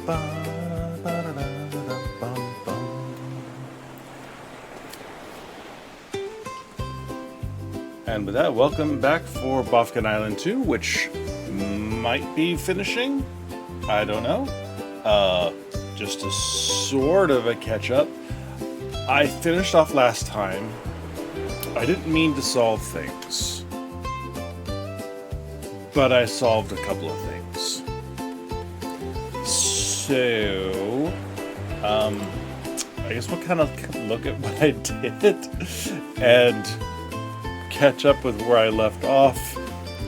And with that, welcome back for Bofkin Island 2, which might be finishing. I don't know. Just a sort of a catch-up. I finished off last time. I didn't mean to solve things, but I solved a couple of things. So, I guess we'll kind of look at what I did and catch up with where I left off.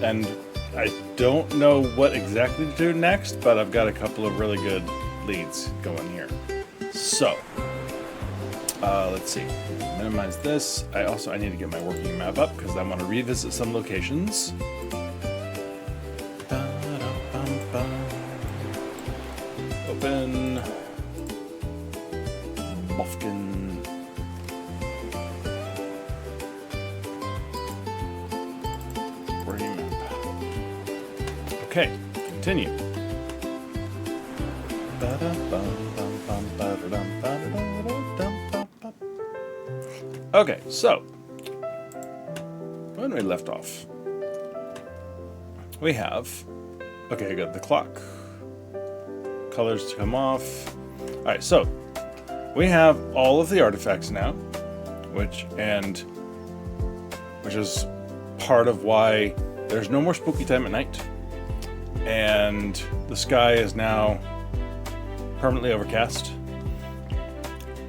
And I don't know what exactly to do next, but I've got a couple of really good leads going here. So, let's see. Minimize this. I need to get my working map up because I want to revisit some locations. Open Bofkin. Working map. Okay, continue. Okay, so when we left off, we have, okay, I got the clock, colors to come off. All right, so we have all of the artifacts now, which is part of why there's no more spooky time at night, and the sky is now permanently overcast.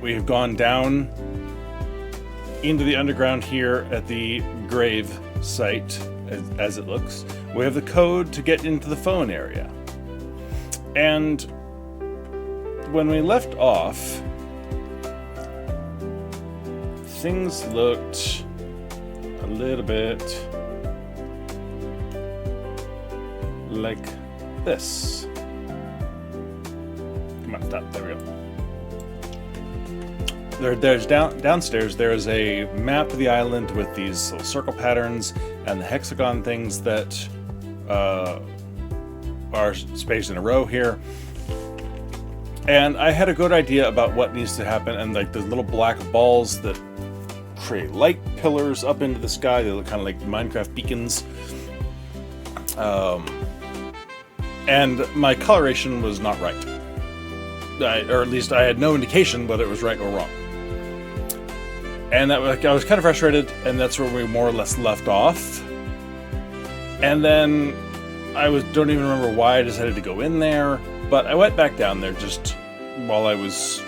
We've gone down into the underground here at the grave site, as it looks. We have the code to get into the phone area. And when we left off, things looked a little bit like this. Come on, stop. There we go. There's downstairs. There is a map of the island with these little circle patterns and the hexagon things that are spaced in a row here. And I had a good idea about what needs to happen, and like the little black balls that create light pillars up into the sky. They look kind of like Minecraft beacons. And my coloration was not right. Or at least I had no indication whether it was right or wrong. And I was kind of frustrated, and that's where we more or less left off. And then don't even remember why I decided to go in there, but I went back down there just while I was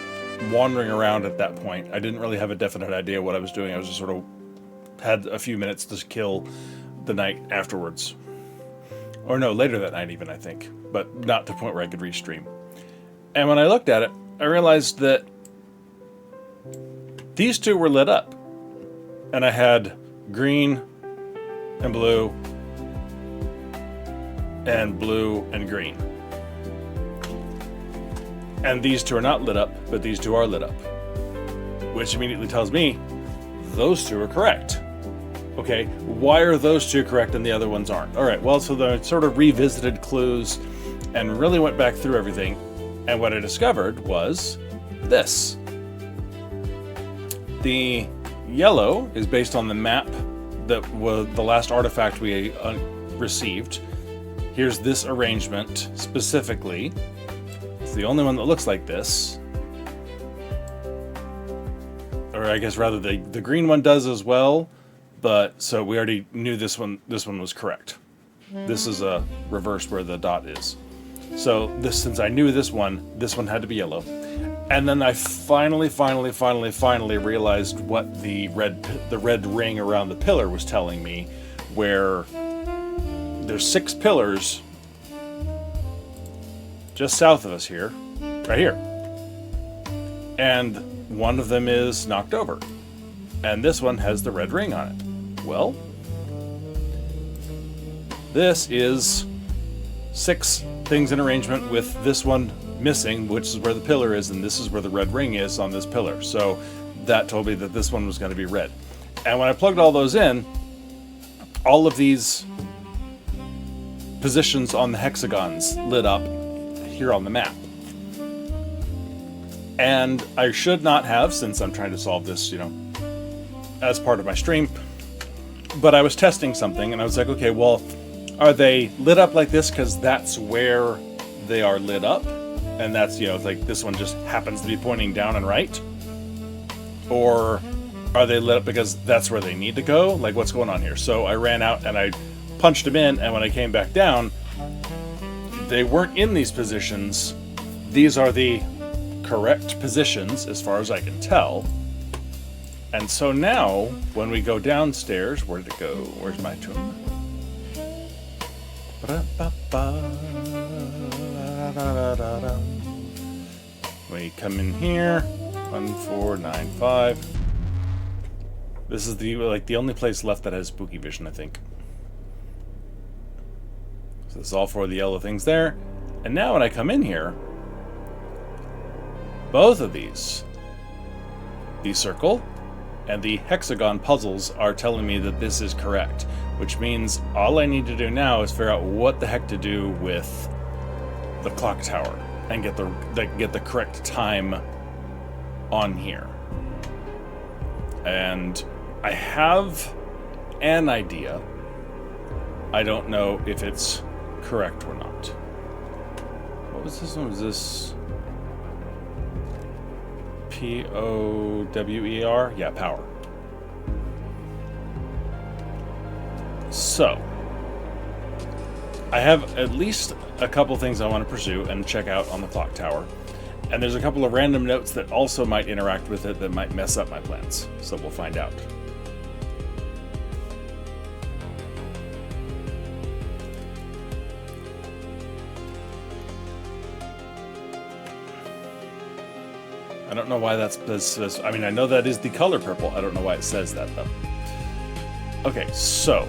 wandering around at that point. I didn't really have a definite idea what I was doing. I was just sort of had a few minutes to kill the night afterwards. Or no, later that night even, I think, but not to the point where I could restream. And when I looked at it, I realized that these two were lit up. And I had green and blue and green. And these two are not lit up, but these two are lit up. Which immediately tells me those two are correct. Okay, why are those two correct and the other ones aren't? All right, well, so I sort of revisited clues and really went back through everything. And what I discovered was this. The yellow is based on the map that was the last artifact we received. Here's this arrangement specifically. It's the only one that looks like this. Or I guess rather the green one does as well, but so we already knew this one was correct. This is a reverse where the dot is. So since I knew this one had to be yellow. And then I finally realized what the red ring around the pillar was telling me, where there's 6 pillars just south of us here, right here. And one of them is knocked over. And this one has the red ring on it. Well, this is 6 things in arrangement with this one missing, which is where the pillar is, and this is where the red ring is on this pillar. So that told me that this one was going to be red. And when I plugged all those in, all of these positions on the hexagons lit up here on the map. And I should not have, since I'm trying to solve this, as part of my stream. But I was testing something, and I was like, okay, well, are they lit up like this because that's where they are lit up? And that's, like this one just happens to be pointing down and right? Or are they lit up because that's where they need to go? Like, what's going on here? So I ran out and I punched them in, and when I came back down, they weren't in these positions. These are the correct positions as far as I can tell. And so now, when we go downstairs, where did it go? Where's my tomb? We come in here, 1495. This is the only place left that has spooky vision, I think. So this is all four of the yellow things there. And now when I come in here, both of these, the circle and the hexagon puzzles, are telling me that this is correct, which means all I need to do now is figure out what the heck to do with the clock tower and get the correct time on here. And I have an idea. I don't know if it's correct or not. What was this one? Was this Power? Yeah, power. So, I have at least a couple things I want to pursue and check out on the clock tower. And there's a couple of random notes that also might interact with it that might mess up my plans. So we'll find out. I don't know why that's... I mean, I know that is the color purple. I don't know why it says that, though. Okay, so...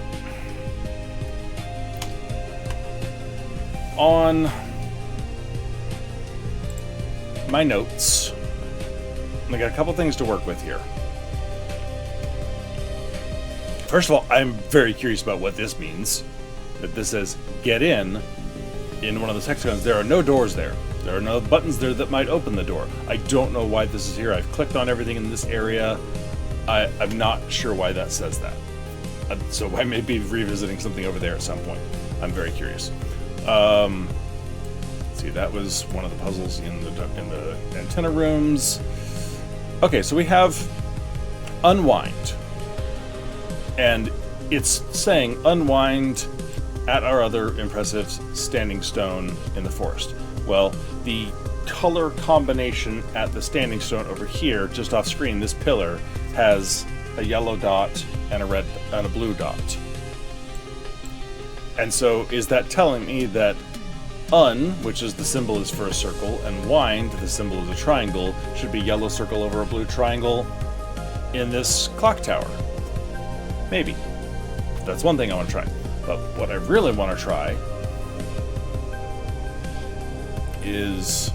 on my notes, I got a couple things to work with here. First of all, I'm very curious about what this means. That this says, get in one of the hexagons. There are no doors there. There are no buttons there that might open the door. I don't know why this is here. I've clicked on everything in this area. I'm not sure why that says that. So I may be revisiting something over there at some point. I'm very curious. Let's see, that was one of the puzzles in the antenna rooms. Okay, so we have unwind. And it's saying unwind at our other impressive standing stone in the forest. Well, the color combination at the standing stone over here, just off screen, this pillar, has a yellow dot and a red and a blue dot. And so is that telling me that un, which is the symbol is for a circle, and wind, the symbol is a triangle, should be yellow circle over a blue triangle in this clock tower? Maybe. That's one thing I want to try. But what I really want to try is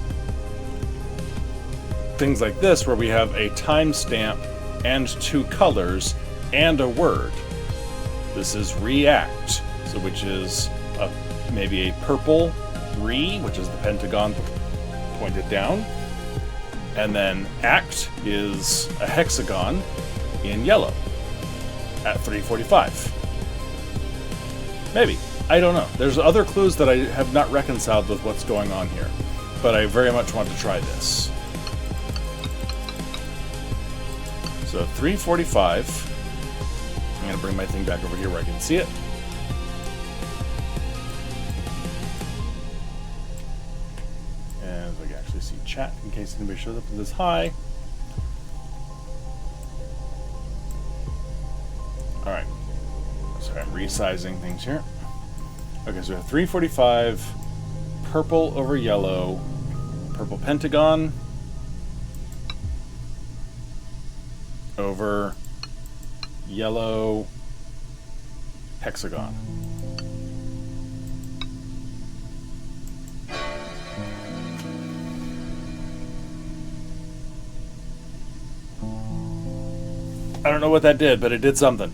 things like this, where we have a timestamp and two colors and a word. This is react, so which is maybe a purple re, which is the pentagon pointed down, and then act is a hexagon in yellow at 3:45. Maybe. I don't know. There's other clues that I have not reconciled with what's going on here, but I very much want to try this. So 3:45. I'm going to bring my thing back over here where I can see it. And I can actually see chat in case anybody shows up and says hi. Alright. Sorry, I'm resizing things here. Okay, so we have 3:45, purple over yellow, purple pentagon over yellow hexagon. I don't know what that did, but it did something.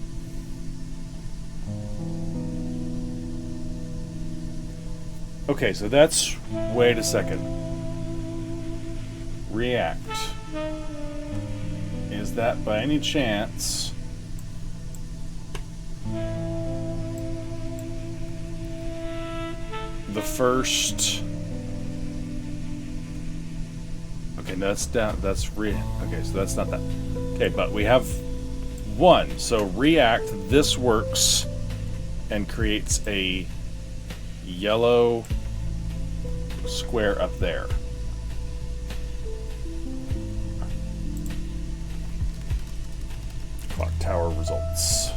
Okay, so that's... wait a second. react. Is that by any chance the first? Okay, no, that's down. That's okay, so that's not that. Okay, but we have one. So react. This works and creates a yellow square up there. Clock tower results.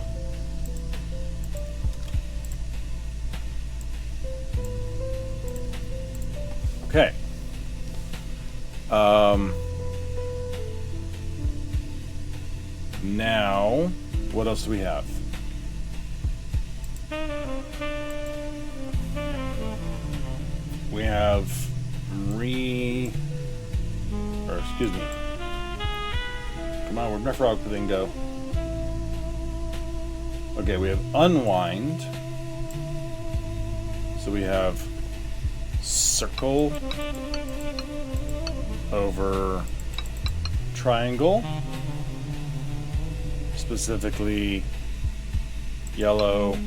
Okay. Now, what else do we have? We have excuse me. Come on, where'd my frog thing go? Okay, we have unwind. So we have circle over triangle, specifically yellow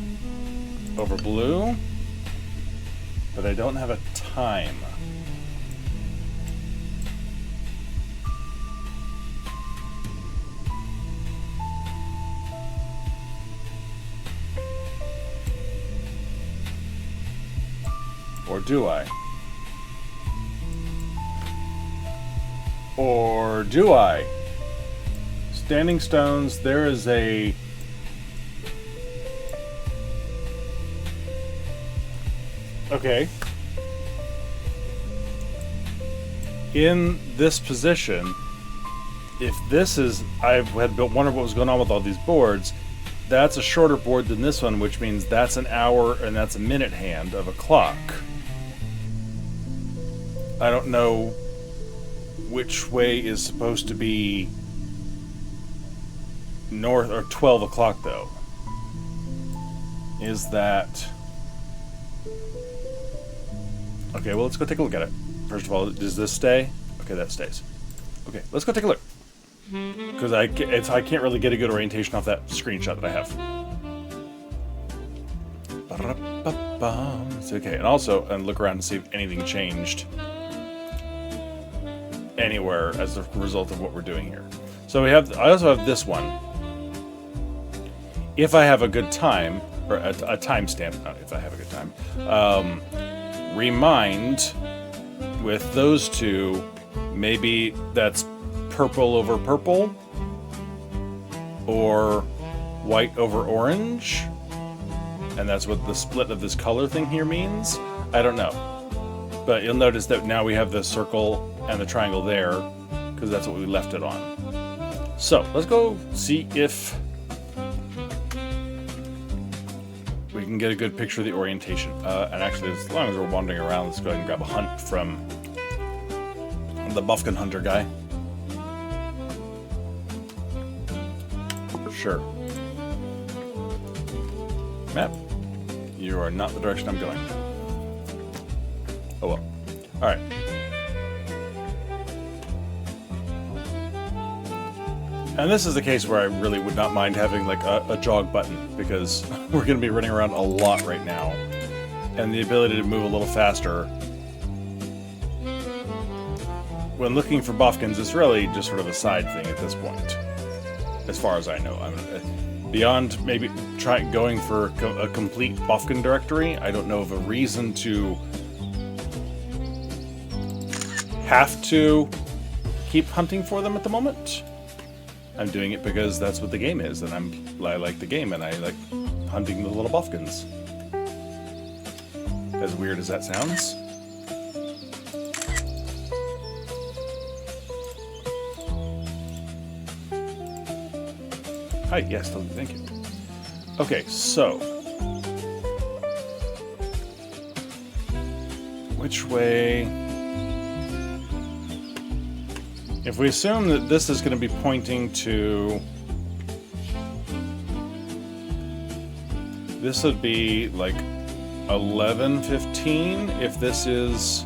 over blue, but I don't have a time. Or do I? Or do I? Standing stones, there is a... Okay. In this position, if this is... I had wondered what was going on with all these boards. That's a shorter board than this one, which means that's an hour and that's a minute hand of a clock. I don't know which way is supposed to be north or 12 o'clock though. Is that... Okay, well, let's go take a look at it. First of all, does this stay? Okay, that stays. Okay, let's go take a look. Because I can't really get a good orientation off that screenshot that I have. It's okay, and also, look around and see if anything changed anywhere as a result of what we're doing here. So I also have this one. If I have a good time, or a timestamp, not if I have a good time, remind with those two, maybe that's purple over purple, or white over orange, and that's what the split of this color thing here means. I don't know. But you'll notice that now we have the circle and the triangle there, because that's what we left it on. So, let's go see if we can get a good picture of the orientation. And actually, as long as we're wandering around, let's go ahead and grab a hunt from the Bofkin Hunter guy. Sure. Map, you are not the direction I'm going. Oh well. Alright. And this is the case where I really would not mind having like a jog button, because we're going to be running around a lot right now. And the ability to move a little faster when looking for Bofkins is really just sort of a side thing at this point. As far as I know. Beyond maybe going for a complete Bofkin directory, I don't know of a reason to have to keep hunting for them at the moment. I'm doing it because that's what the game is, and I like the game, and I like hunting the little Bofkins. As weird as that sounds. Hi, yes, thank you. Okay, so which way? If we assume that this is going to be pointing to, this would be like 11:15. If this is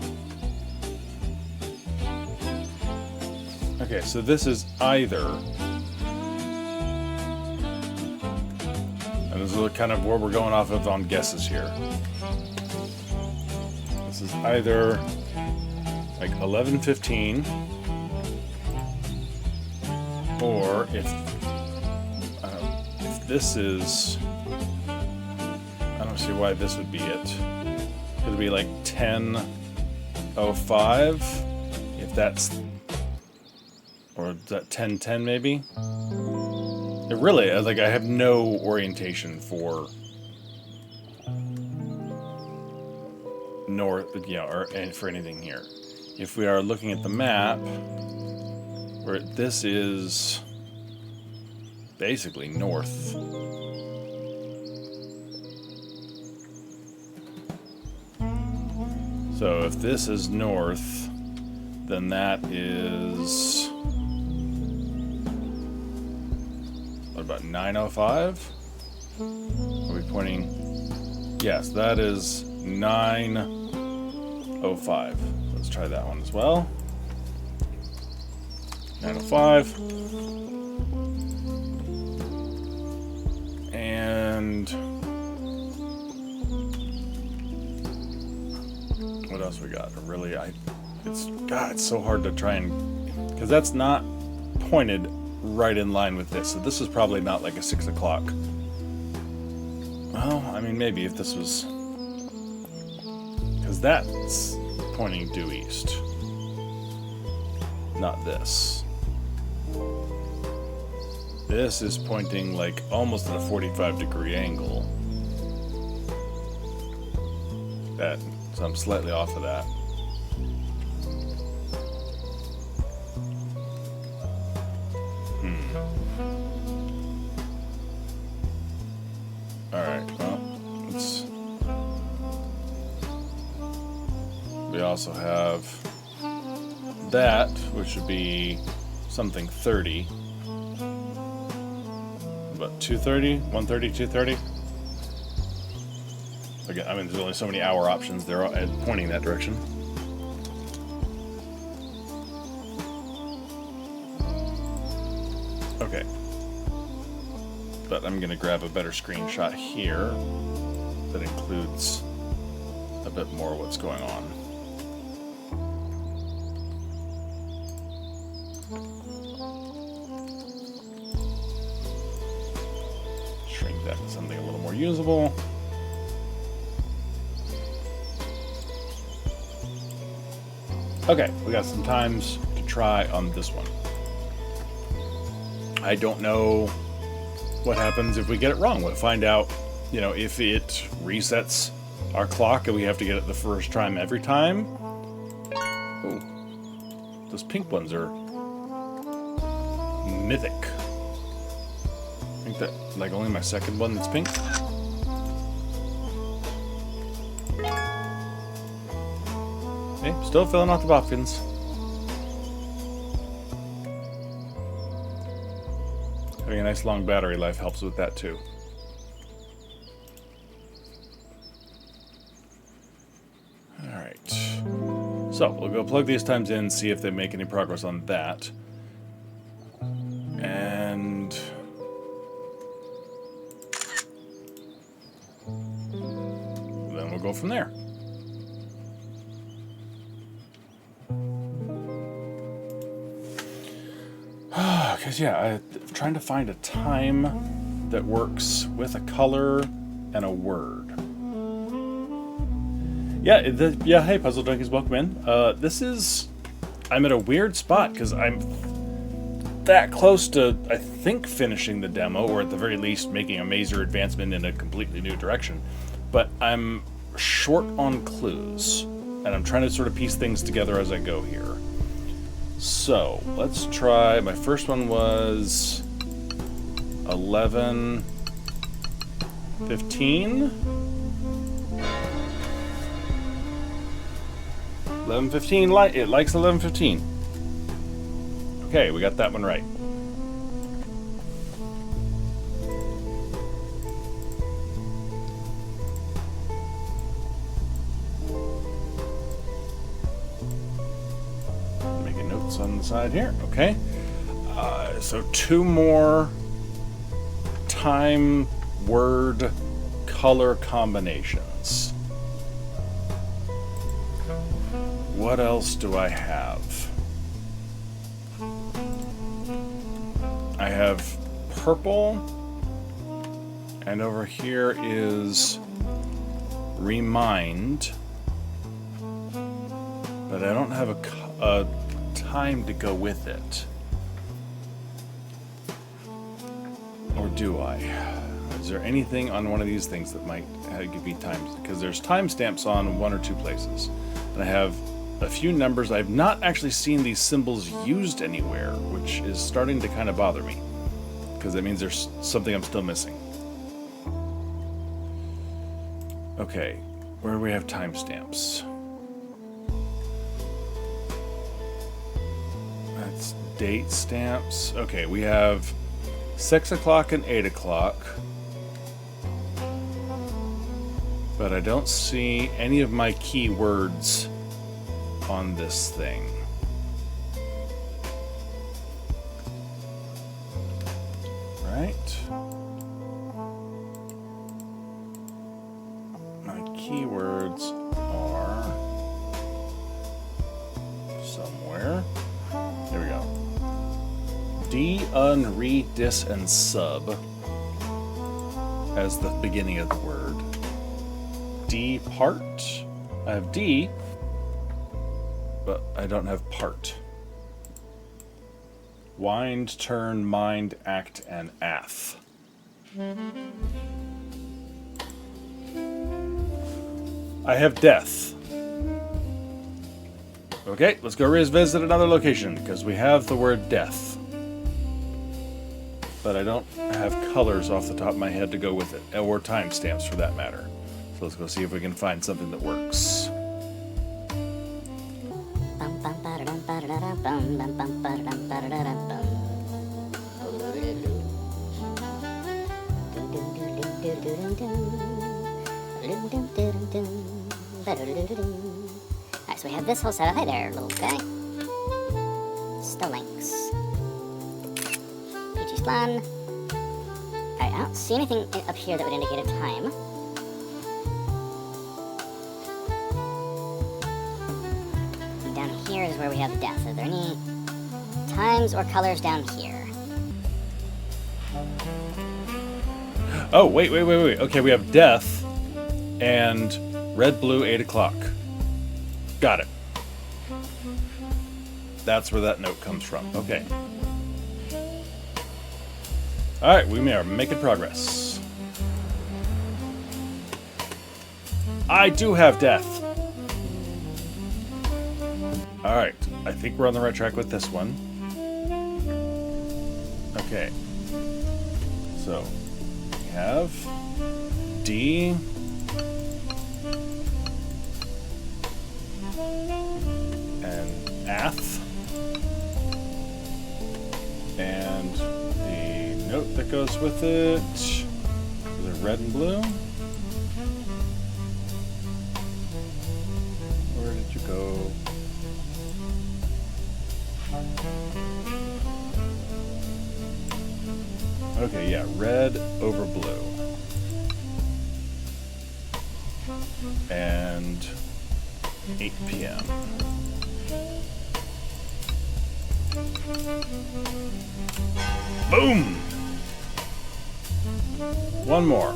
Okay, so this is either, and this is kind of where we're going off of on guesses here. This is either like 11:15, or if this is, I don't see why this would be it. It would be like 10:05, if that's, or is that 10:10 maybe? It really is, like, I have no orientation for north, you know, or for anything here. If we are looking at the map, where this is basically north. So if this is north, then that is, what about 9:05? Are we pointing? Yes, that is 9:05. Let's try that one as well. 9:05. And what else we got? Really, it's so hard to try and, because that's not pointed right in line with this. So this is probably not like a 6 o'clock. Well, I mean, maybe if this was, because that's pointing due east, not this. This is pointing like almost at a 45-degree angle. So I'm slightly off of that. Alright, well, we also have that, which would be something 30. About 2:30, 1:30, 2:30. Again, I mean, there's only so many hour options there pointing that direction. Okay. But I'm going to grab a better screenshot here that includes a bit more of what's going on. Shrink that to something a little more usable. Okay, we got some times to try on this one. I don't know what happens if we get it wrong. We'll find out, you know, if it resets our clock and we have to get it the first time every time. Ooh, those pink ones are mythic. I think that, like, only my second one that's pink. Okay, still filling out the Bofkins. Having a nice long battery life helps with that too. Alright. So, we'll go plug these times in, see if they make any progress on that. And then we'll go from there. Because, yeah, I'm trying to find a time that works with a color and a word. Yeah, hey, Puzzle Junkies, welcome in. I'm at a weird spot, because I'm that close to, I think, finishing the demo, or at the very least, making a major advancement in a completely new direction. But I'm short on clues, and I'm trying to sort of piece things together as I go here. So, let's try, my first one was 11:15. 11:15, it likes 11:15. Okay, we got that one right. Making notes notes on the side here. Okay. So 2 more time word color combinations. What else do I have? I have purple, and over here is remind, but I don't have a time to go with it. Or do I? Is there anything on one of these things that might give me times? Because there's timestamps on 1 or 2 places. And I have a few numbers. I've not actually seen these symbols used anywhere, which is starting to kind of bother me. Because that means there's something I'm still missing. Okay, where do we have timestamps? That's date stamps. Okay, we have 6 o'clock and 8 o'clock. But I don't see any of my keywords on this thing. Right? My keywords are somewhere. There we go. D, un, re, dis, and sub as the beginning of the word. D, part. I have D, but I don't have part. Wind, turn, mind, act, and ath. I have death. Okay, let's go revisit another location, because we have the word death. But I don't have colors off the top of my head to go with it, or timestamps for that matter. So let's go see if we can find something that works. Alright, so we have this whole setup. Hi there, little guy. Still links. PG Splan. Alright, I don't see anything up here that would indicate a time. And down here is where we have death. Are there any times or colors down here? Oh, wait. Okay, we have death and red, blue, 8 o'clock. Got it. That's where that note comes from. Okay. Alright, we are making progress. I do have death. Alright, I think we're on the right track with this one. Okay. So, we have D. And ath. And the note that goes with it. Is it red and blue? Where did you go? Okay, yeah, red over blue. And 8 p.m. Boom! One more.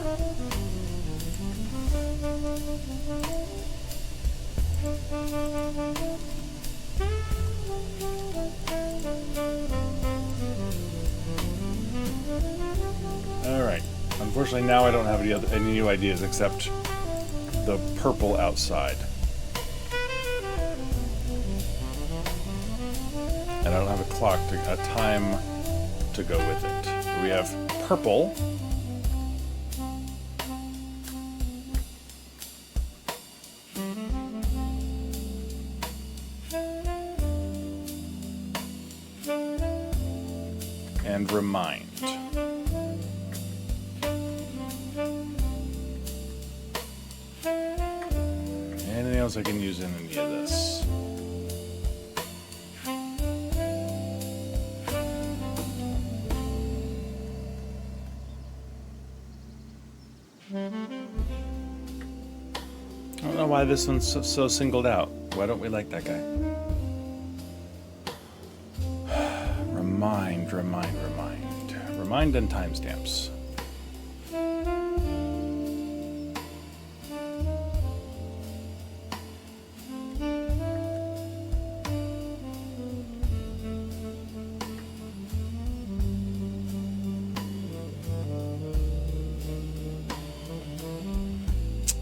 Alright. Unfortunately, now I don't have any new ideas except the purple outside. And I don't have a time to go with it. We have purple. And remind. Anything else I can use in any of this? know why this one's so singled out. Why don't we like that guy? Remind and timestamps.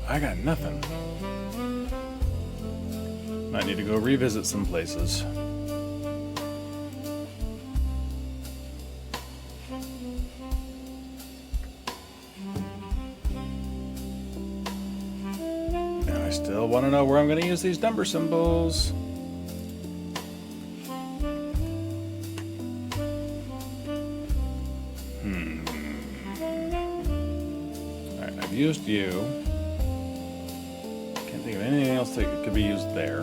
I got nothing. Might need to go revisit some places. And I still want to know where I'm going to use these number symbols. Alright, I've used you. Think of anything else that could be used there.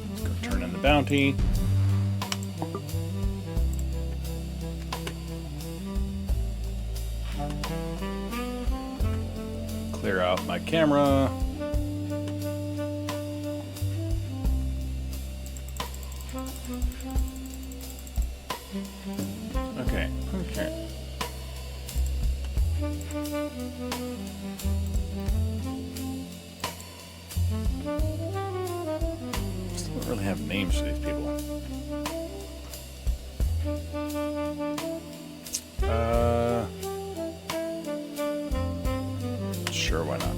Let's go turn in the bounty. Clear out my camera. Okay. Still don't really have names for these people. Sure, why not?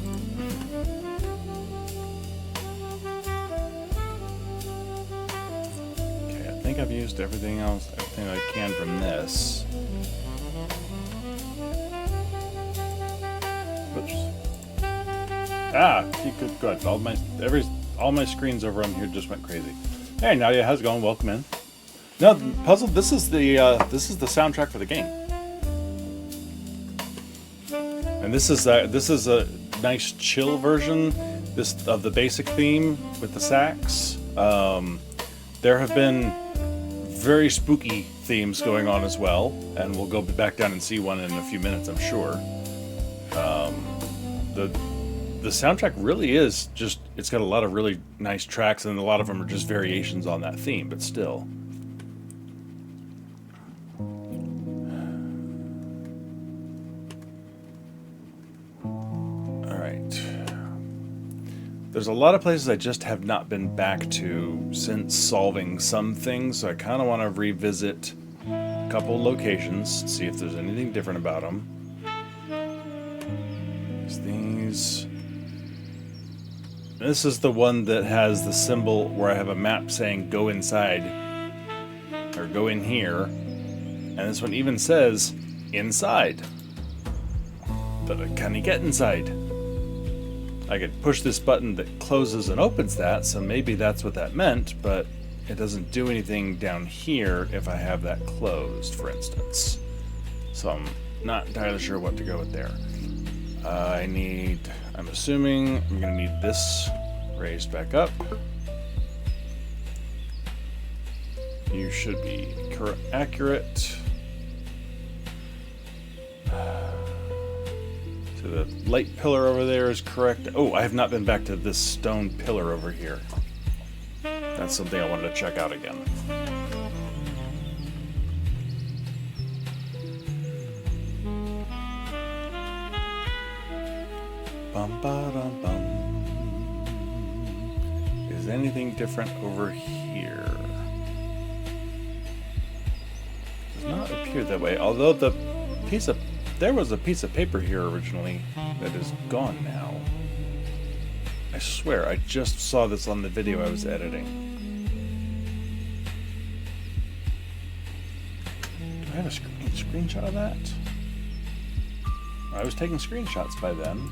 Okay, I think I've used everything I can from this. Oops. Ah, you could good. All my screens over on here just went crazy. Hey Nadia, how's it going? Welcome in. No, puzzle. This is the soundtrack for the game, and this is a nice chill version of the basic theme with the sax. There have been very spooky themes going on as well, and we'll go back down and see one in a few minutes, I'm sure. The soundtrack really is just, it's got a lot of really nice tracks, and a lot of them are just variations on that theme, but still. Alright. There's a lot of places I just have not been back to since solving some things, so I kind of want to revisit a couple locations, see if there's anything different about them. These. This is the one that has the symbol where I have a map saying go inside or go in here, and this one even says inside, but can you get inside? I could push this button that closes and opens that, so maybe that's what that meant, but it doesn't do anything down here if I have that closed, for instance. So I'm not entirely sure what to go with there. I'm assuming I'm going to need this raised back up. You should be accurate. So the light pillar over there is correct. Oh, I have not been back to this stone pillar over here. That's something I wanted to check out again. Bum, ba, dum, bum. Is anything different over here? Does not appear that way, although there was a piece of paper here originally that is gone now. I swear, I just saw this on the video I was editing. Do I have a screenshot of that? I was taking screenshots by then.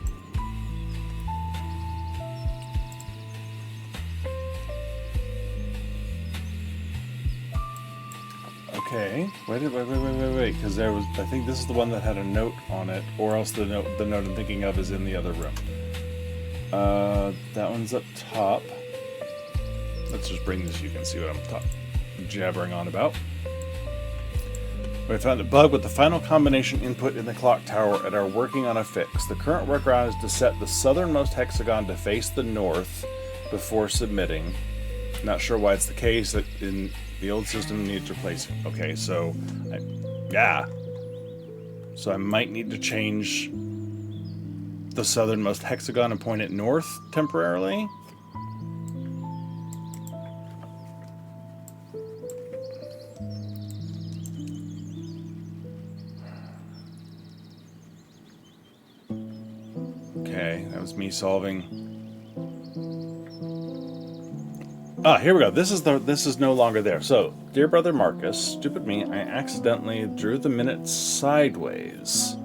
Okay, wait, because there was, I think this is the one that had a note on it, or else the note I'm thinking of is in the other room. That one's up top. Let's just bring this so you can see what I'm jabbering on about. We found a bug with the final combination input in the clock tower and are working on a fix. The current workaround is to set the southernmost hexagon to face the north before submitting. Not sure why it's the case that in the old system needs replacing. Okay, so so I might need to change the southernmost hexagon and point it north temporarily. Okay, that was me solving. Ah, here we go. This is no longer there. So, dear brother Marcus, stupid me, I accidentally drew the minutes sideways.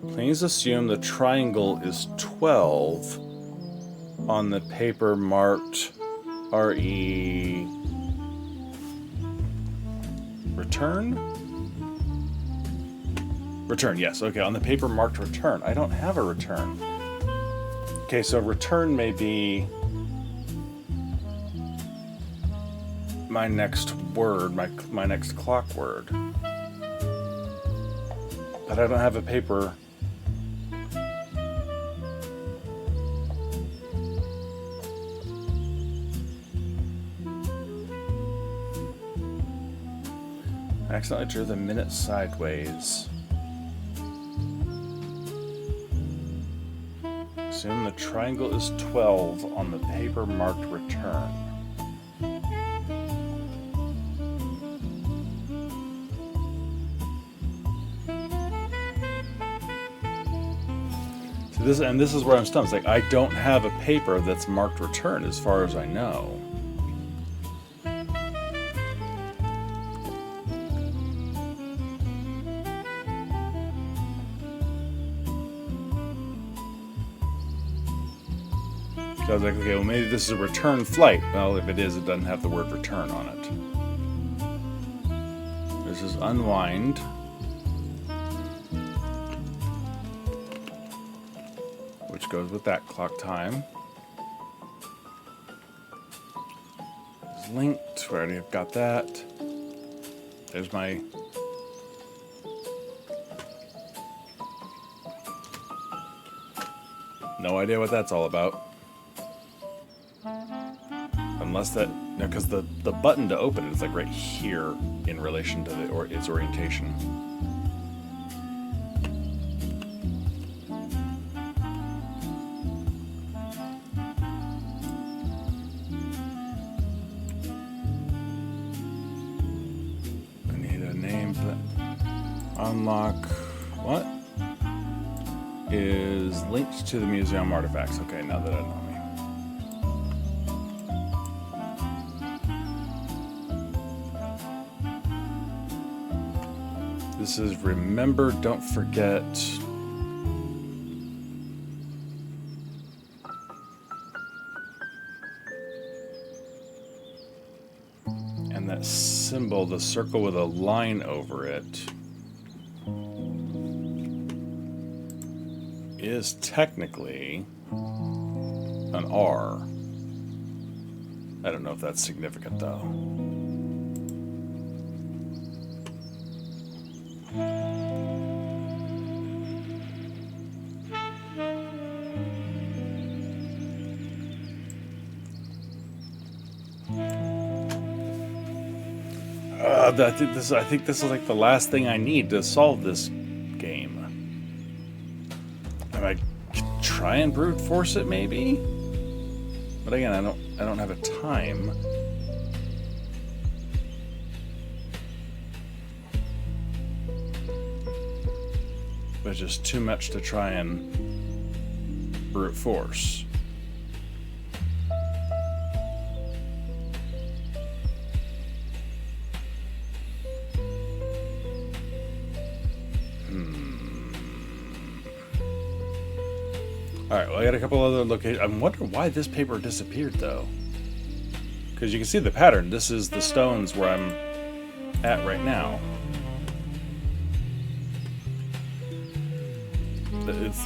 Please assume the triangle is 12 on the paper marked RE return? Return, yes. Okay, on the paper marked return. I don't have a return. Okay, so return may be my next word, my next clock word. But I don't have a paper. I accidentally drew the minute sideways. Assume the triangle is 12 on the paper marked return. So this is where I'm stumped. It's like I don't have a paper that's marked return as far as I know. So I was like, okay, well maybe this is a return flight. Well, if it is, it doesn't have the word return on it. This is unwind. Which goes with that clock time. It's linked. We already have got that. There's my... No idea what that's all about. Unless that, no, because the button to open it is like right here in relation to its orientation. I need a name. Unlock what is linked to the museum artifacts. Okay, now that I know. This is remember, don't forget. And that symbol, the circle with a line over it, is technically an R. I don't know if that's significant though. I think this is like the last thing I need to solve this game. I might try and brute force it, maybe. But again, I don't have a time. But it's just too much to try and brute force. Alright, well I got a couple other locations. I'm wondering why this paper disappeared though. Because you can see the pattern. This is the stones where I'm at right now.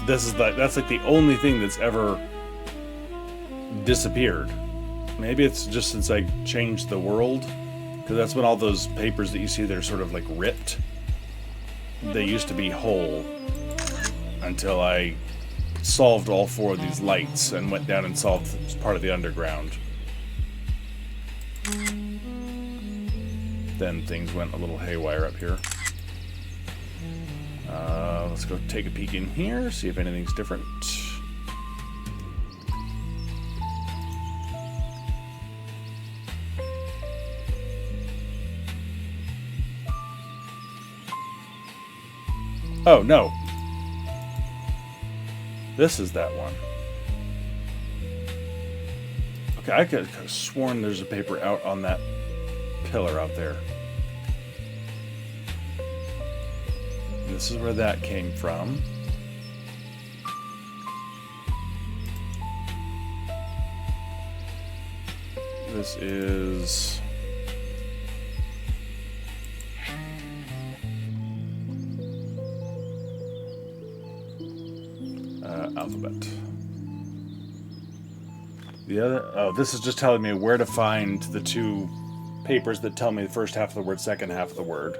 That's like the only thing that's ever disappeared. Maybe it's just since I changed the world. Because that's when all those papers that you see that are sort of like ripped they used to be whole until I solved all 4 of these lights and went down and solved part of the underground. Then things went a little haywire up here. Let's go take a peek in here, see if anything's different. Oh, no. This is that one. Okay, I could have sworn there's a paper out on that pillar out there. This is where that came from. This is... alphabet. The other... Oh, this is just telling me where to find the 2 papers that tell me the first half of the word, second half of the word.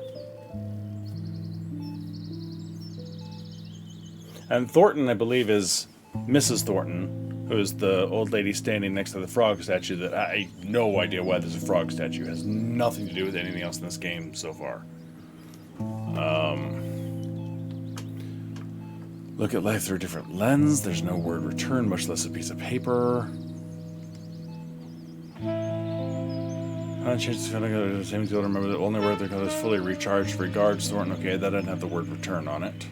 And Thornton, I believe, is Mrs. Thornton, who is the old lady standing next to the frog statue that I have no idea why there's a frog statue. It has nothing to do with anything else in this game so far. Look at life through a different lens. There's no word return, much less a piece of paper. Chances to the same deal. Remember the only word that is fully recharged. Regards, Thornton. Okay, that doesn't have the word return on it.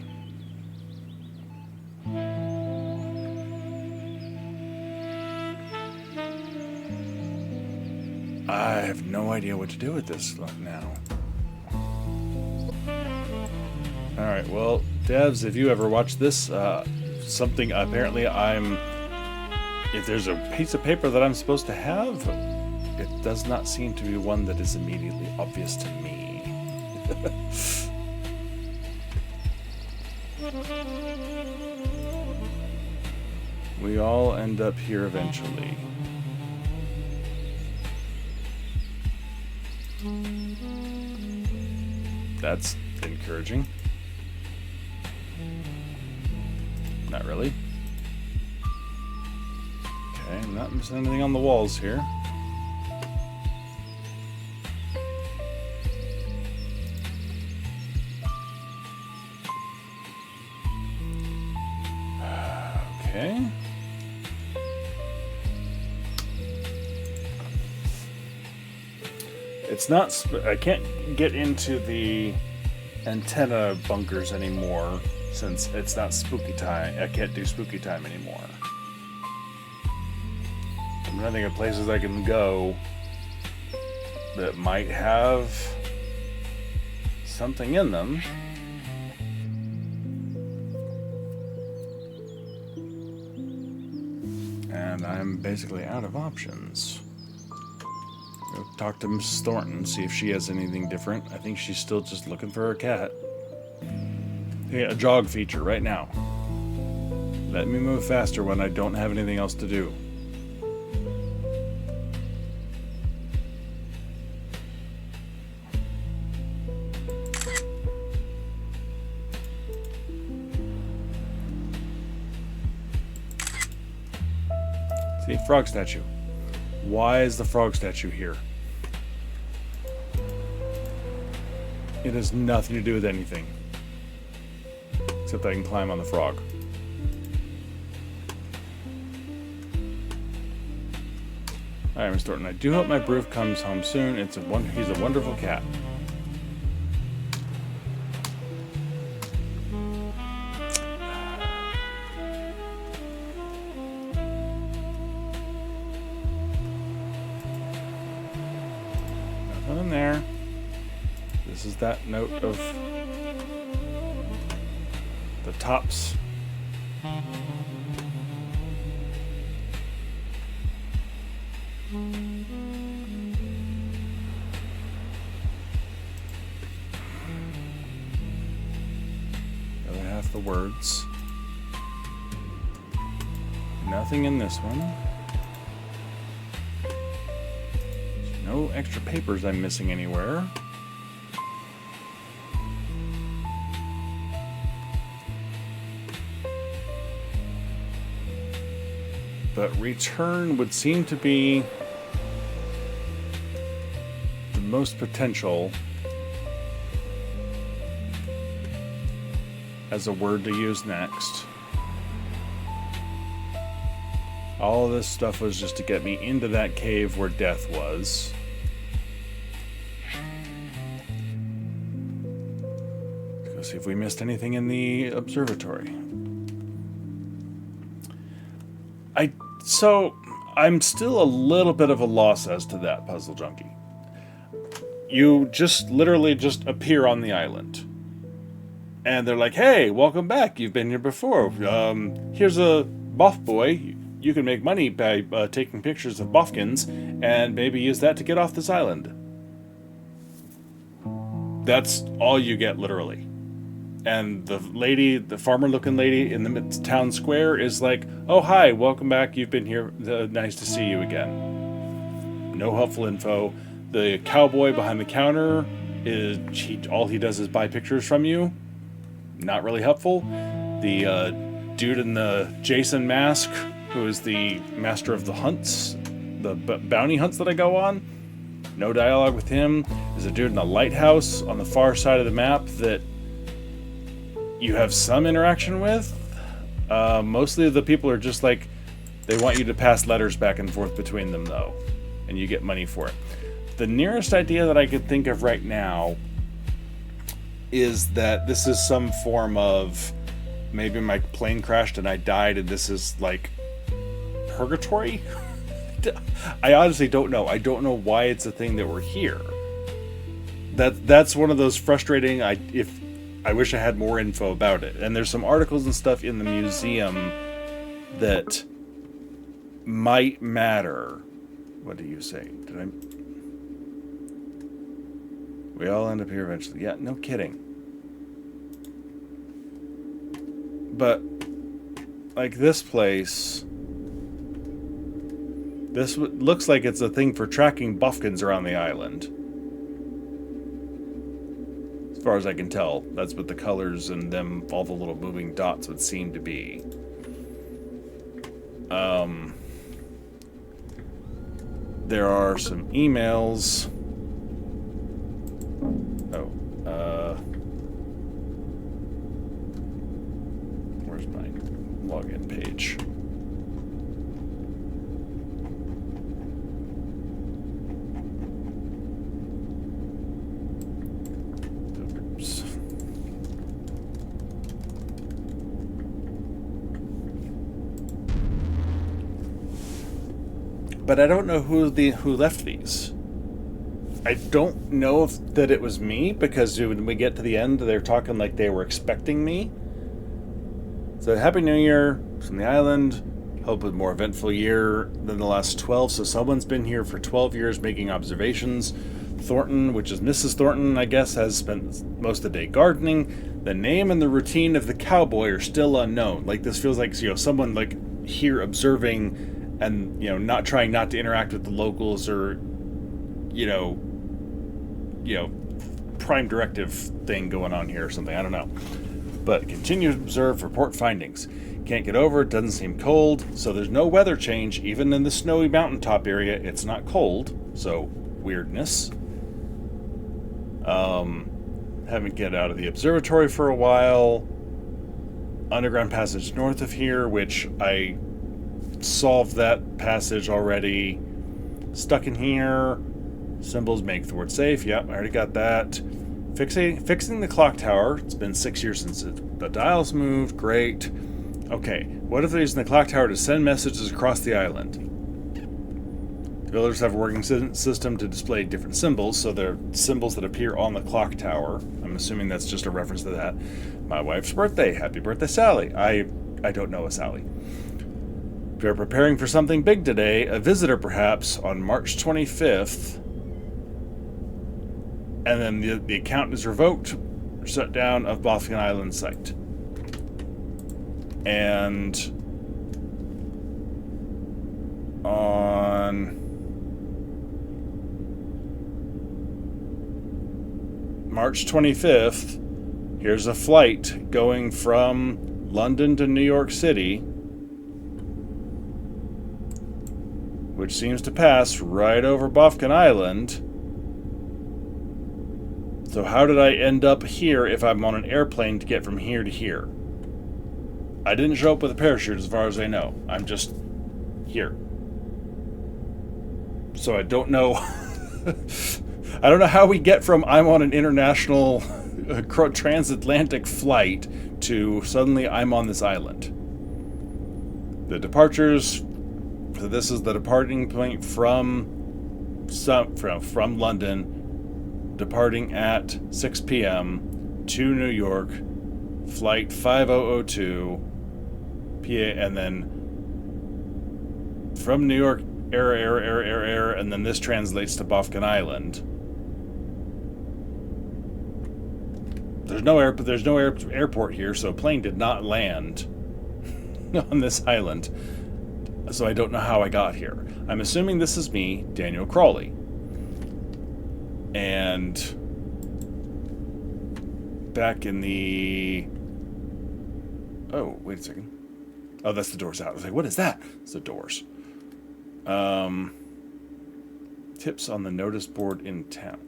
I have no idea what to do with this now. Alright, well, devs, if you ever watch this, something, apparently if there's a piece of paper that I'm supposed to have, it does not seem to be one that is immediately obvious to me. We all end up here eventually. That's encouraging. Not really. Okay, I'm not missing anything on the walls here. Okay. It's not... I can't get into the antenna bunkers anymore since it's not spooky time. I can't do spooky time anymore. I'm running at places I can go that might have something in them. And I'm basically out of options. Go talk to Mrs. Thornton, see if she has anything different. I think she's still just looking for her cat. Hey, a jog feature right now. Let me move faster when I don't have anything else to do. See, frog statue. Why is the frog statue here? It has nothing to do with anything. Except I can climb on the frog. Alright, Mr. Thornton, I do hope my Broof comes home soon. He's a wonderful cat. Nothing in there. This is that note of the tops. The other half the words. Nothing in this one. There's no extra papers I'm missing anywhere. But return would seem to be the most potential as a word to use next. All of this stuff was just to get me into that cave where death was. Let's go see if we missed anything in the observatory. So, I'm still a little bit of a loss as to that, Puzzle Junkie. You just literally just appear on the island. And they're like, hey, welcome back. You've been here before. Here's a Boff boy. You can make money by taking pictures of Bofkins and maybe use that to get off this island. That's all you get, literally. And the lady, the farmer-looking lady in the town square is like, oh, hi, welcome back. You've been here. Nice to see you again. No helpful info. The cowboy behind the counter, all he does is buy pictures from you. Not really helpful. The dude in the Jason mask, who is the master of the hunts, the bounty hunts that I go on. No dialogue with him. There's a dude in the lighthouse on the far side of the map that you have some interaction with. Mostly the people are just like, they want you to pass letters back and forth between them, though, and you get money for it. The nearest idea that I could think of right now is that this is some form of, maybe my plane crashed and I died and this is like purgatory? I honestly don't know. I don't know why it's a thing that we're here. That's one of those frustrating, I wish I had more info about it. And there's some articles and stuff in the museum that might matter. What do you say? We all end up here eventually. Yeah, no kidding. But, like this place, this looks like it's a thing for tracking Bofkins around the island. As far as I can tell, that's what the colors and them, all the little moving dots would seem to be. There are some emails. Where's my login page? But I don't know who left these. I don't know that it was me, because when we get to the end, they're talking like they were expecting me. So, Happy New Year from the island. Hope a more eventful year than the last 12. So someone's been here for 12 years making observations. Thornton, which is Mrs. Thornton, I guess, has spent most of the day gardening. The name and the routine of the cowboy are still unknown. Like, this feels like, someone like here observing and, not trying not to interact with the locals or, prime directive thing going on here or something. I don't know. But continue to observe, report findings. Can't get over it, doesn't seem cold, so there's no weather change. Even in the snowy mountaintop area, it's not cold, so weirdness. Haven't get out of the observatory for a while. Underground passage north of here, which I solved that passage already. Stuck in here. Symbols make the word safe. Yep, I already got that. Fixing the clock tower. It's been 6 years since the dial's moved. Great. Okay, what if they're using the clock tower to send messages across the island? The villagers have a working system to display different symbols, so they're symbols that appear on the clock tower. I'm assuming that's just a reference to that. My wife's birthday. Happy birthday, Sally. I don't know a Sally. We're preparing for something big today. A visitor, perhaps, on March 25th. And then the account is revoked or shut down of Bofkin Island site. And on March 25th, here's a flight going from London to New York City. which seems to pass right over Bofkin Island. So how did I end up here if I'm on an airplane to get from here to here? I didn't show up with a parachute as far as I know. I'm just here. So I don't know. I don't know how we get from I'm on an international transatlantic flight to suddenly I'm on this island. The departures, so this is the departing point from London, departing at 6 p.m. to New York, flight 5002, PA, and then from New York, error, and then this translates to Bofkin Island. There's no airport here, so a plane did not land on this island. So I don't know how I got here. I'm assuming this is me, Daniel Crawley. And back in the... Oh, wait a second. Oh, that's the doors out. I was like, what is that? It's the doors. Tips on the notice board in town.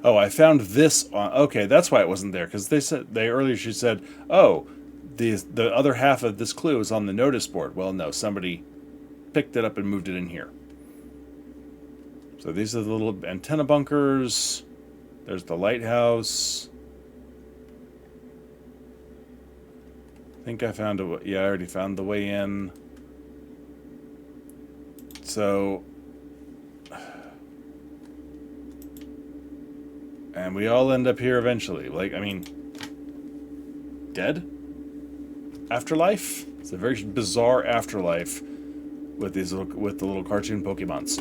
Oh, I found this on... Okay, that's why it wasn't there. Because earlier she said, oh, the other half of this clue is on the notice board. Well, no, somebody picked it up and moved it in here. So these are the little antenna bunkers. There's the lighthouse. I think I found a... Yeah, I already found the way in. So... And we all end up here eventually. Like, I mean... Dead? Afterlife? It's a very bizarre afterlife with the little cartoon Pokemons.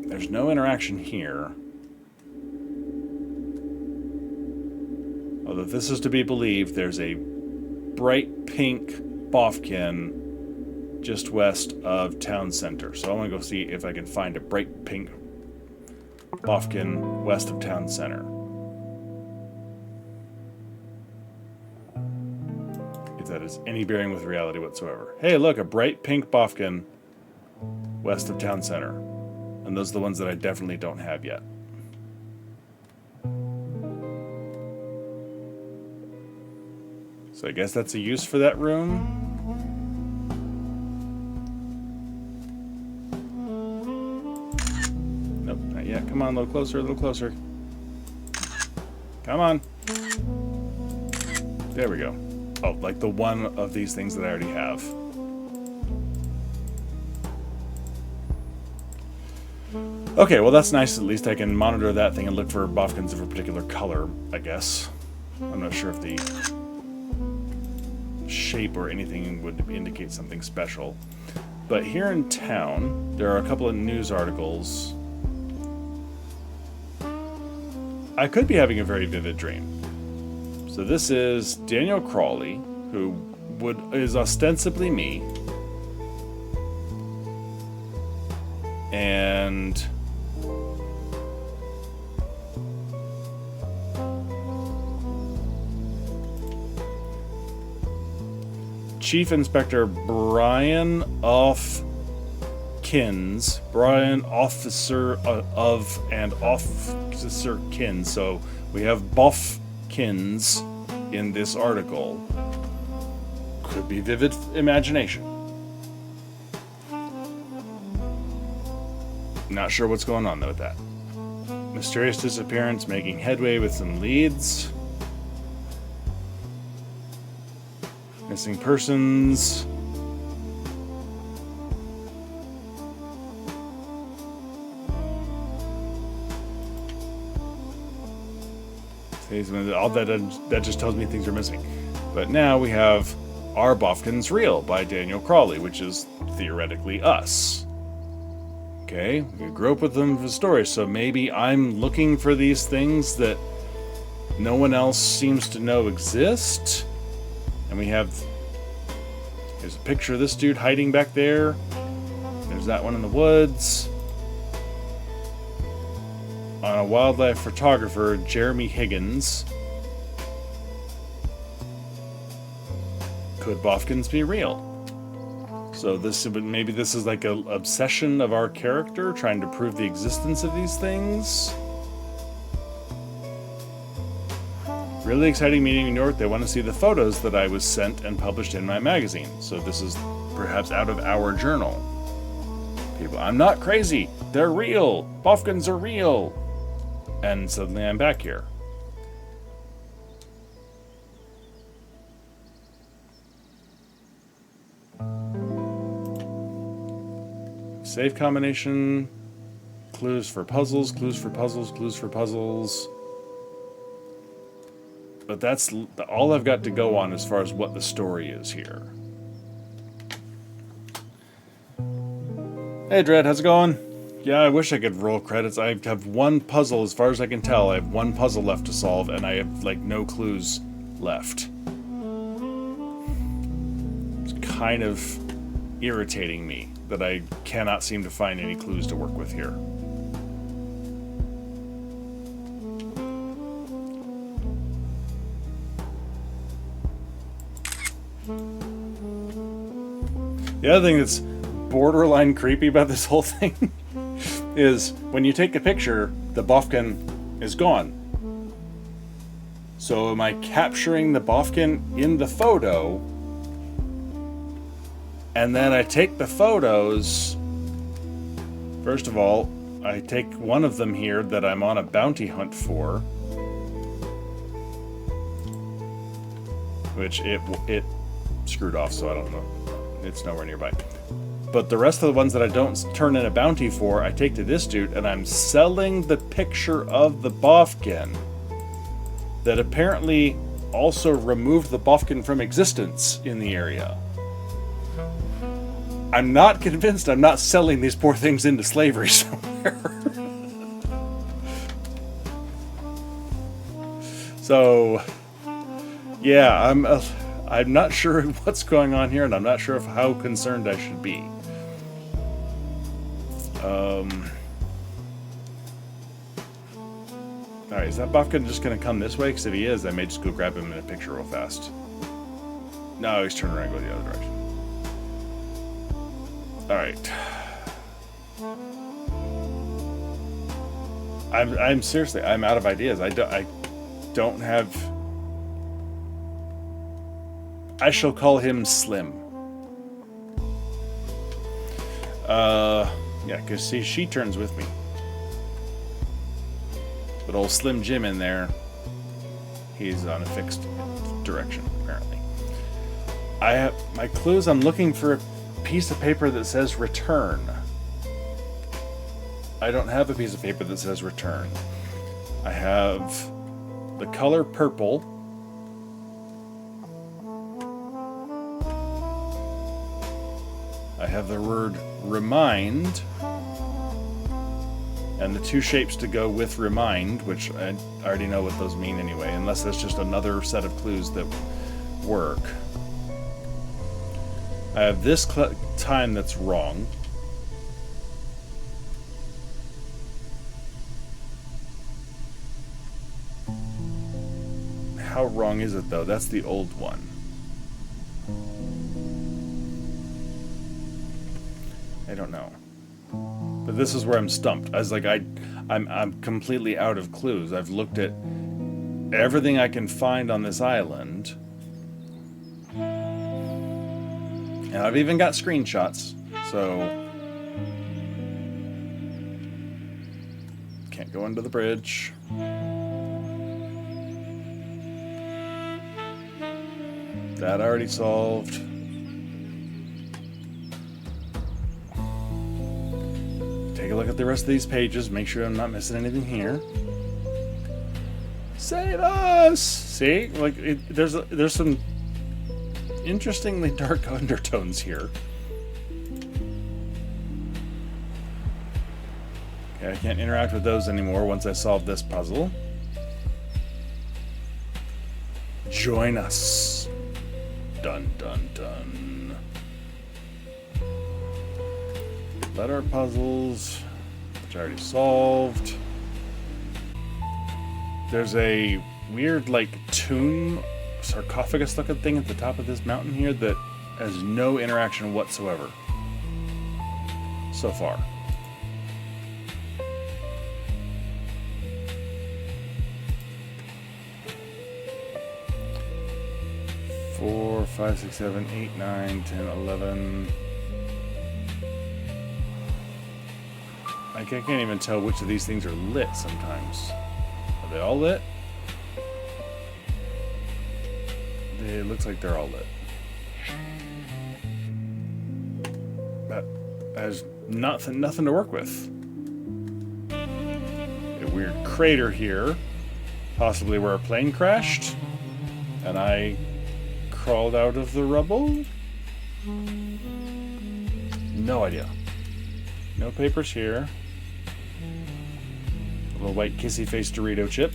There's no interaction here. Although if this is to be believed, there's a bright pink Bofkin just west of town center. So I want to go see if I can find a bright pink Bofkin west of town center. If that is any bearing with reality whatsoever. Hey, look, a bright pink Bofkin west of town center. And those are the ones that I definitely don't have yet. So I guess that's a use for that room. Nope, not yet. Come on, a little closer, a little closer. Come on. There we go. Oh, like the one of these things that I already have. Okay, well that's nice. At least I can monitor that thing and look for Bofkins of a particular color, I guess. I'm not sure if the shape or anything would indicate something special. But here in town, there are a couple of news articles. I could be having a very vivid dream. So this is Daniel Crawley, who is ostensibly me. And Chief Inspector Brian Officer of and Officer Kins. So we have Bofkins in this article. Could be vivid imagination. Not sure what's going on though with that. Mysterious disappearance, making headway with some leads. Missing persons. All that just tells me things are missing. But now we have Are Bofkins Real by Daniel Crawley, which is theoretically us. Okay, we grew up with them for stories, so maybe I'm looking for these things that no one else seems to know exist. And we have... Here's a picture of this dude hiding back there. There's that one in the woods. On a wildlife photographer, Jeremy Higgins. Could Bofkins be real? So maybe this is like an obsession of our character, trying to prove the existence of these things. Really exciting meeting in New York. They want to see the photos that I was sent and published in my magazine. So this is perhaps out of our journal. People, I'm not crazy. They're real. Bofkins are real. And suddenly I'm back here. Save combination. Clues for puzzles, clues for puzzles, clues for puzzles. But that's all I've got to go on as far as what the story is here. Hey Dread, how's it going? Yeah, I wish I could roll credits. I have one puzzle, as far as I can tell. I have one puzzle left to solve, and I have, like, no clues left. It's kind of irritating me that I cannot seem to find any clues to work with here. The other thing that's borderline creepy about this whole thing is when you take a picture, the Bofkin is gone. So am I capturing the Bofkin in the photo? And then I take the photos. First of all, I take one of them here that I'm on a bounty hunt for. Which it screwed off, so I don't know. It's nowhere nearby. But the rest of the ones that I don't turn in a bounty for, I take to this dude, and I'm selling the picture of the Bofkin that apparently also removed the Bofkin from existence in the area. I'm not convinced I'm not selling these poor things into slavery somewhere. So, yeah, I'm not sure what's going on here, and I'm not sure of how concerned I should be. Alright, is that Bofkin just going to come this way? Because if he is, I may just go grab him in a picture real fast. No, he's turning around and go the other direction. Alright. I'm seriously, I'm out of ideas. I don't have... I shall call him Slim. Yeah, because see, she turns with me. But old Slim Jim in there, he's on a fixed direction, apparently. I have my clues. I'm looking for a piece of paper that says return. I don't have a piece of paper that says return. I have the color purple. I have the word remind, and the two shapes to go with remind, which I already know what those mean anyway, unless that's just another set of clues that work. I have this time that's wrong. How wrong is it though? That's the old one. I don't know. But this is where I'm stumped. I was like, I'm completely out of clues. I've looked at everything I can find on this island. And I've even got screenshots, so can't go under the bridge. That already solved. Take a look at the rest of these pages, make sure I'm not missing anything here. Save us! See? Like, there's some interestingly dark undertones here. Okay, I can't interact with those anymore once I solve this puzzle. Join us. Dun dun dun. Letter puzzles, which I already solved. There's a weird, like, tomb, sarcophagus looking thing at the top of this mountain here that has no interaction whatsoever so far. Four, 5, 6, 7, 8, 9, 10, 11. I can't even tell which of these things are lit sometimes. Are they all lit? It looks like they're all lit. That has nothing to work with. A weird crater here, possibly where a plane crashed, and I crawled out of the rubble? No idea. No papers here. A little white kissy-faced Dorito chip.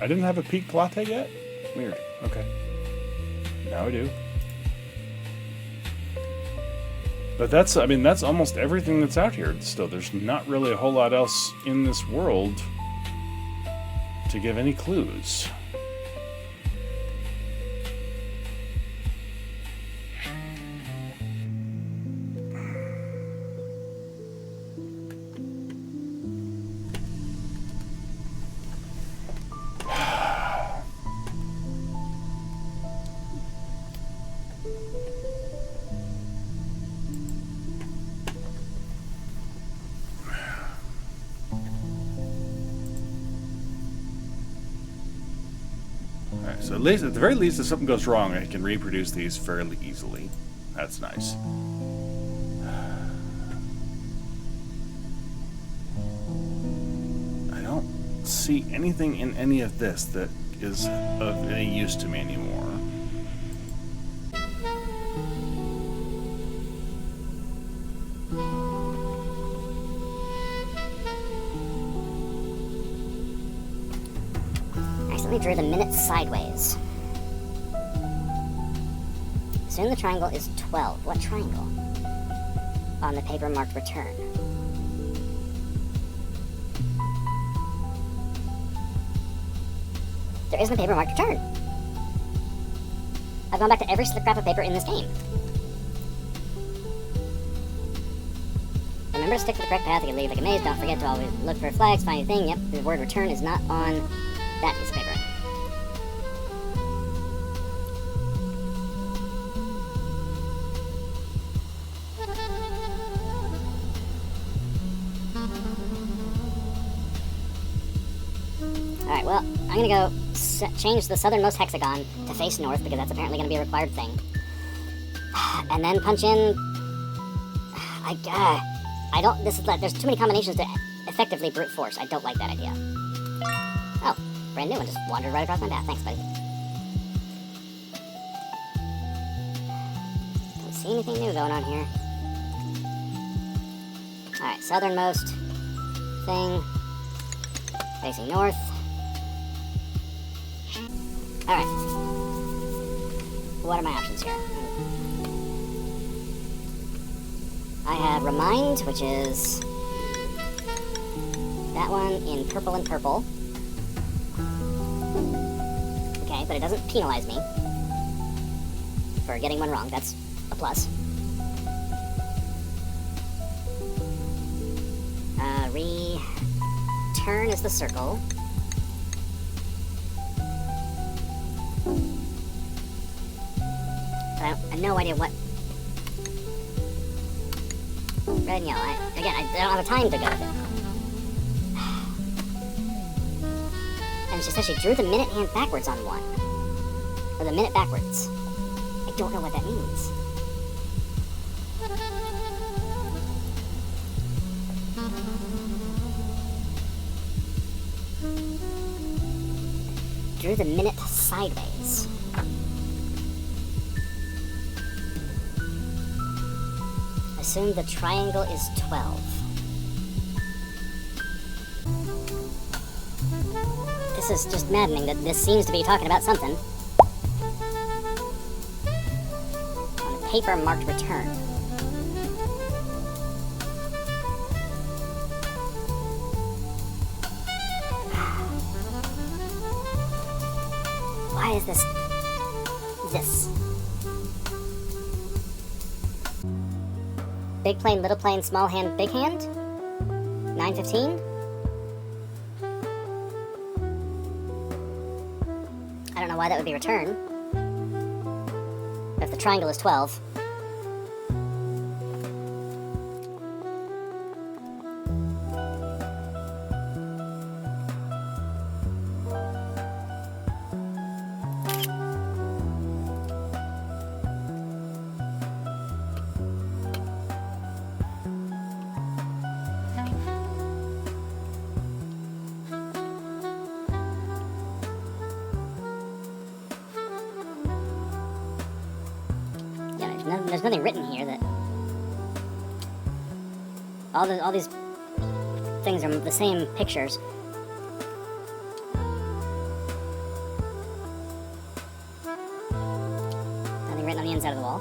I didn't have a peaked latte yet? Weird. Okay. Now I do. But that's almost everything that's out here still. There's not really a whole lot else in this world to give any clues. So at the very least, if something goes wrong, I can reproduce these fairly easily. That's nice. I don't see anything in any of this that is of any use to me anymore. Drew the minute sideways. Assume the triangle is 12. What triangle? On the paper marked return. There isn't a paper marked return. I've gone back to every scrap of paper in this game. Remember to stick to the correct path. You can leave like a maze. Don't forget to always look for flags. Find your thing. Yep, the word return is not on that piece of paper. Alright, well, I'm gonna go change the southernmost hexagon to face north, because that's apparently gonna be a required thing. And then punch in... there's too many combinations to effectively brute force. I don't like that idea. Oh, brand new one just wandered right across my path. Thanks, buddy. Don't see anything new going on here. Alright, southernmost thing. Facing north. Alright. What are my options here? I have Remind, which is that one in purple and purple. Okay, but it doesn't penalize me for getting one wrong. That's a plus. Return is the circle. But I have no idea what... Red and yellow. I don't have a time to go with it. And she says she drew the minute hand backwards on one. Or the minute backwards. I don't know what that means. Drew the minute sideways. Assume the triangle is 12. This is just maddening that this seems to be talking about something. On a paper marked return. Why is this? Big plane, little plane, small hand, big hand? 9:15? I don't know why that would be return. If the triangle is 12. There's nothing written here that all these things are the same pictures. Nothing written on the inside of the wall.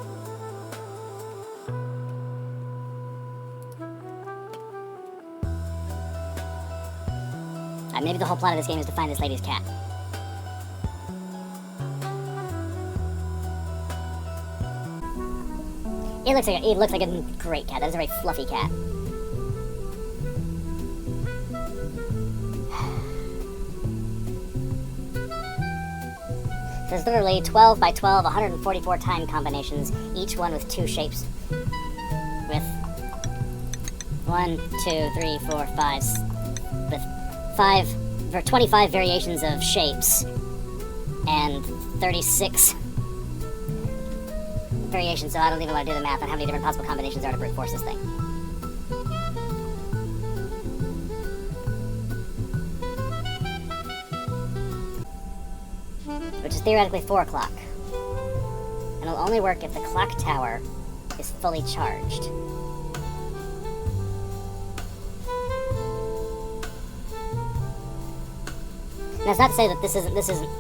Maybe the whole plot of this game is to find this lady's cat. It looks like a great cat. That is a very fluffy cat. There's literally 12 by 12, 144 time combinations, each one with 2 shapes. With 1, 2, 3, 4, 5, with 25 variations of shapes, and 36 variations, so I don't even want to do the math on how many different possible combinations there are to brute force this thing. Which is theoretically 4 o'clock. And it'll only work if the clock tower is fully charged. And that's not to say that this isn't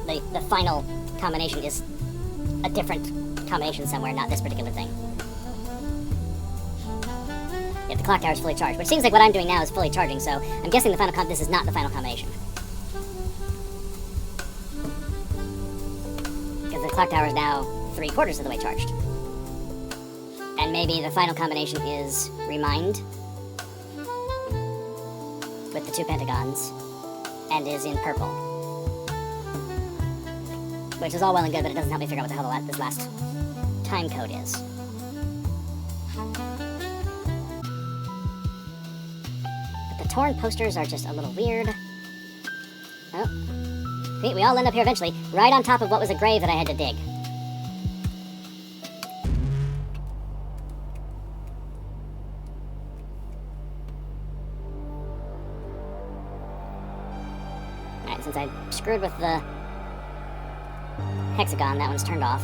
the final combination is a different combination somewhere, not this particular thing. If the clock tower is fully charged, which seems like what I'm doing now is fully charging, so I'm guessing this is not the final combination. Because the clock tower is now 3/4 of the way charged. And maybe the final combination is Remind with the 2 pentagons and is in purple. Which is all well and good, but it doesn't help me figure out what the hell this last time code is. But the torn posters are just a little weird. Oh. We all end up here eventually, right on top of what was a grave that I had to dig. Alright, since I screwed with the hexagon, that one's turned off.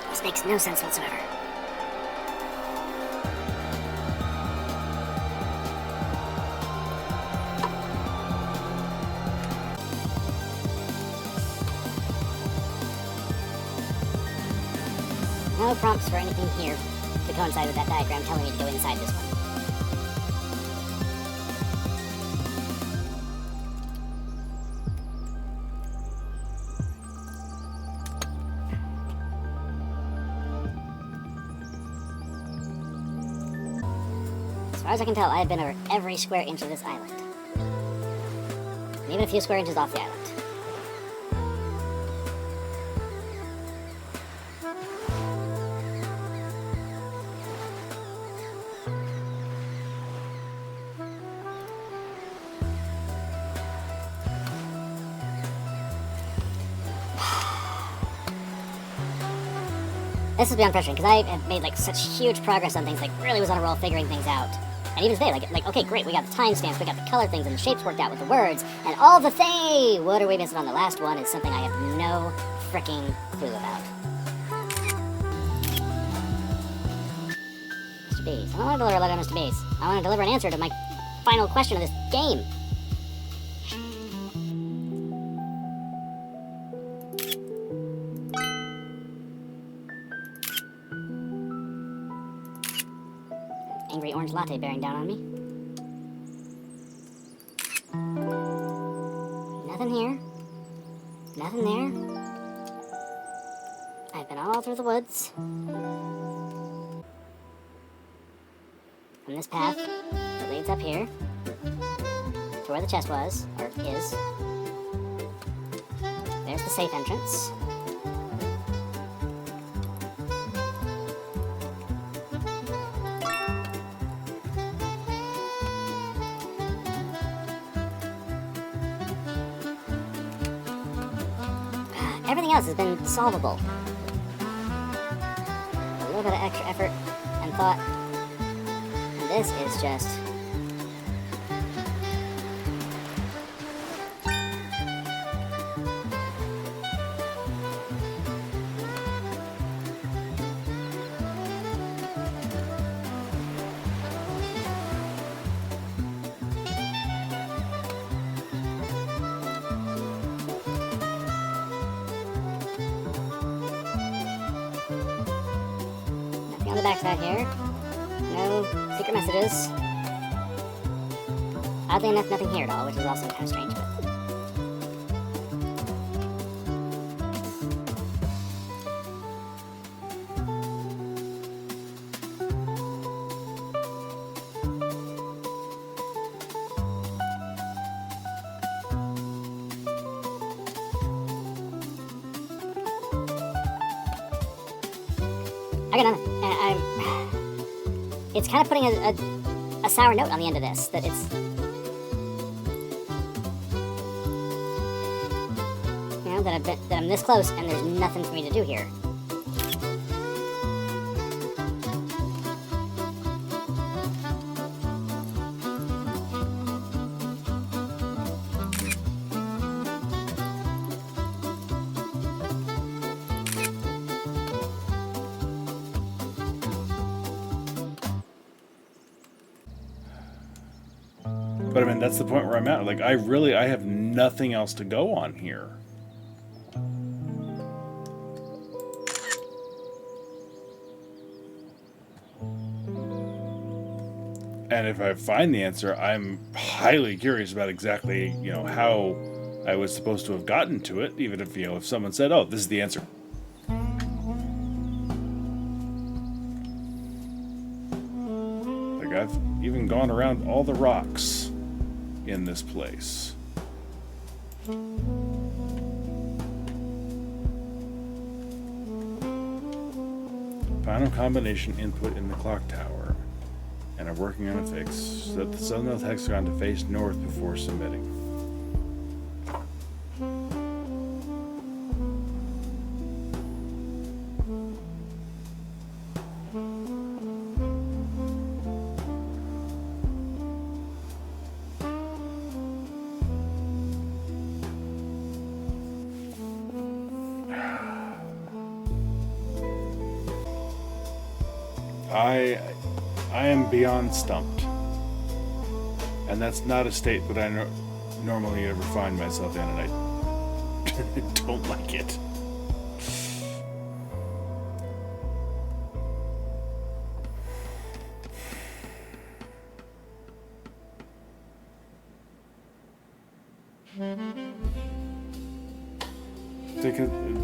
This makes no sense whatsoever. No prompts for anything here to coincide with that diagram telling me to go inside this one. As far as I can tell, I have been over every square inch of this island. And even a few square inches off the island. This is beyond frustrating, because I have made, like, such huge progress on things, like, really was on a roll figuring things out. And even today, like, okay, great, we got the timestamps, we got the color things, and the shapes worked out with the words, and all the things! What are we missing on the last one is something I have no freaking clue about. Mr. Beast. I don't want to deliver a letter to Mr. Beast. I want to deliver an answer to my final question of this game. Angry orange latte bearing down on me. Nothing here. Nothing there. I've been all through the woods. From this path that leads up here to where the chest was, or is. There's the safe entrance. Everything else has been solvable. A little bit of extra effort and thought. And this is just... on the backside here. No secret messages. Oddly enough, nothing here at all, which is also kind of strange, but... I got nothing. It's kind of putting a sour note on the end of this, that it's... You know, that I'm this close and there's nothing for me to do here. But I mean, that's the point where I'm at. Like, I have nothing else to go on here. And if I find the answer, I'm highly curious about exactly, you know, how I was supposed to have gotten to it, even if, you know, if someone said, oh, this is the answer. Like, I've even gone around all the rocks in this place. Final combination input in the clock tower. And I'm working on a fix. Set the southernmost hexagon to face north before submitting. I am beyond stumped. And that's not a state that I normally ever find myself in, and I don't like it.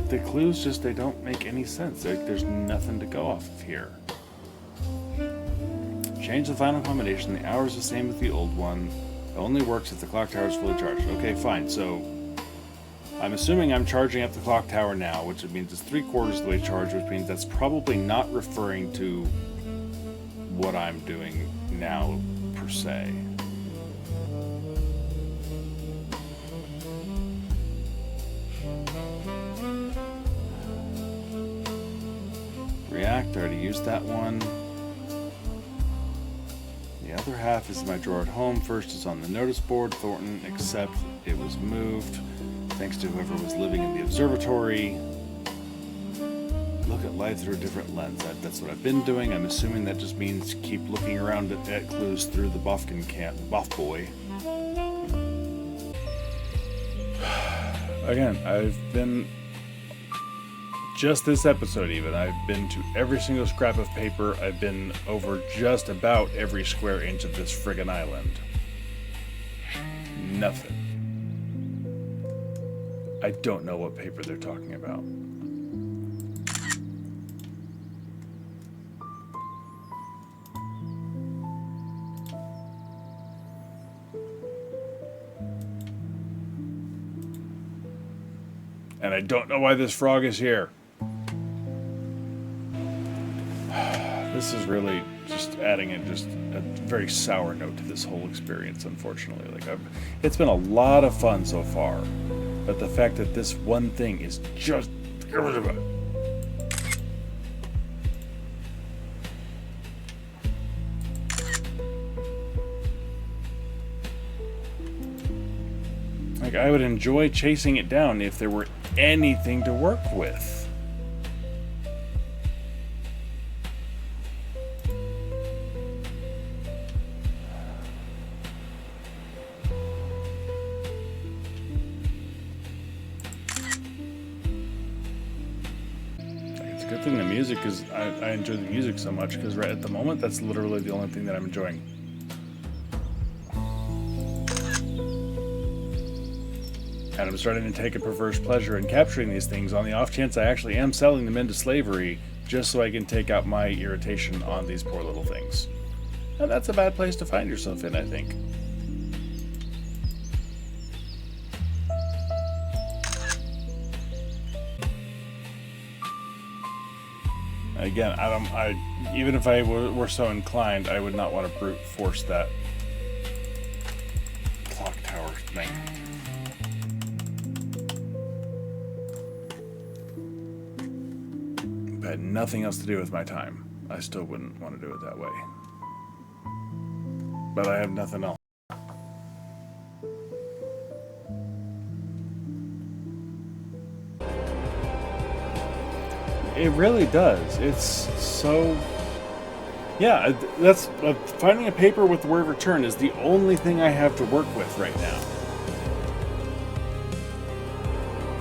The clues just, they don't make any sense. There's nothing to go off of here. Change the final combination. The hour is the same as the old one. It only works if the clock tower is fully charged. Okay, fine. So I'm assuming I'm charging up the clock tower now, which means it's 3/4 of the way charged, which means that's probably not referring to what I'm doing now, per se. React, I already used that one. The other half is my drawer at home. First is on the notice board, Thornton, except it was moved thanks to whoever was living in the observatory. Look at life through a different lens. That's what I've been doing. I'm assuming that just means keep looking around at clues through the Bofkin camp, Bof boy. Again, I've been, just this episode even, I've been to every single scrap of paper. I've been over just about every square inch of this friggin' island. Nothing. I don't know what paper they're talking about. And I don't know why this frog is here. This is really just adding just a very sour note to this whole experience, unfortunately. It's been a lot of fun so far, but the fact that this one thing is just... I would enjoy chasing it down if there were anything to work with. It's a good thing the music is... I enjoy the music so much, because right at the moment, that's literally the only thing that I'm enjoying. And I'm starting to take a perverse pleasure in capturing these things on the off chance I actually am selling them into slavery, just so I can take out my irritation on these poor little things. And that's a bad place to find yourself in, I think. Again, even if I were so inclined, I would not want to brute force that clock tower thing. Had nothing else to do with my time, I still wouldn't want to do it that way. But I have nothing else. It really does. It's so... Yeah, that's... finding a paper with the word return is the only thing I have to work with right now.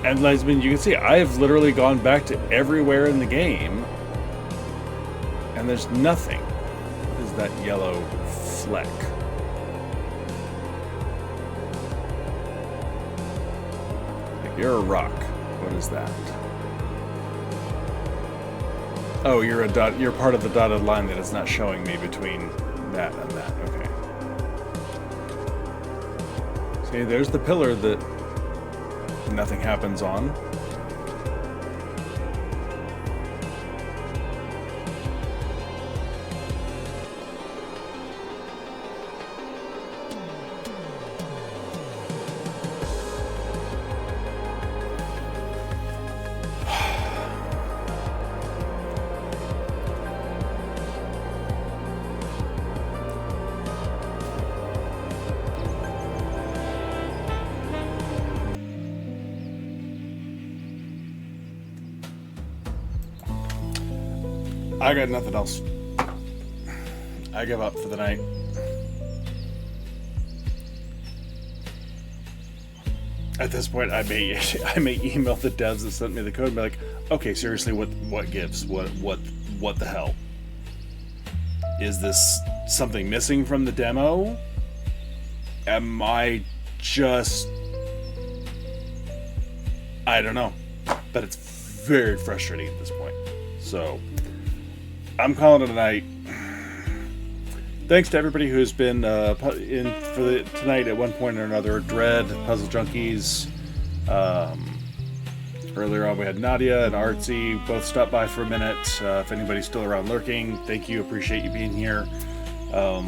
And I mean, you can see, I've literally gone back to everywhere in the game, and there's nothing. What is that yellow fleck? You're a rock. What is that? Oh, you're a dot. You're part of the dotted line that is not showing me between that and that. Okay. See, there's the pillar that nothing happens on. I got nothing else. I give up for the night. At this point, I may email the devs that sent me the code and be like, okay, seriously, what gives? What the hell? Is this something missing from the demo? Am I just... I don't know. But it's very frustrating at this point. So... I'm calling it a night. Thanks to everybody who's been in for tonight at one point or another. Dread, Puzzle Junkies. Earlier on we had Nadia and Artsy both stopped by for a minute. If anybody's still around lurking, thank you. Appreciate you being here. I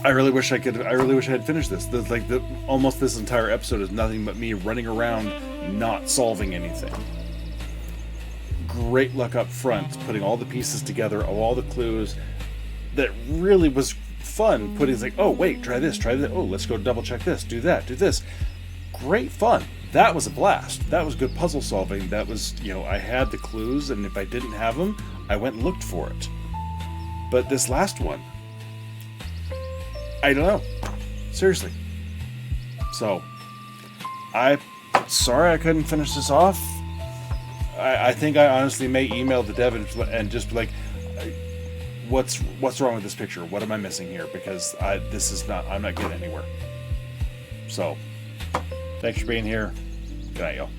really wish I had finished this. Almost this entire episode is nothing but me running around, not solving anything. great luck up front, putting all the pieces together of all the clues. That really was fun. Putting like, oh wait, try this, try that. Oh, let's go double check this, do that, do this. Great fun. That was a blast. That was good puzzle solving. That was, I had the clues, and if I didn't have them, I went and looked for it. But this last one, I don't know. Seriously. So, sorry I couldn't finish this off. I think I honestly may email the dev and just be like, what's wrong with this picture? What am I missing here? Because I'm not getting anywhere. So, thanks for being here. Good night, y'all.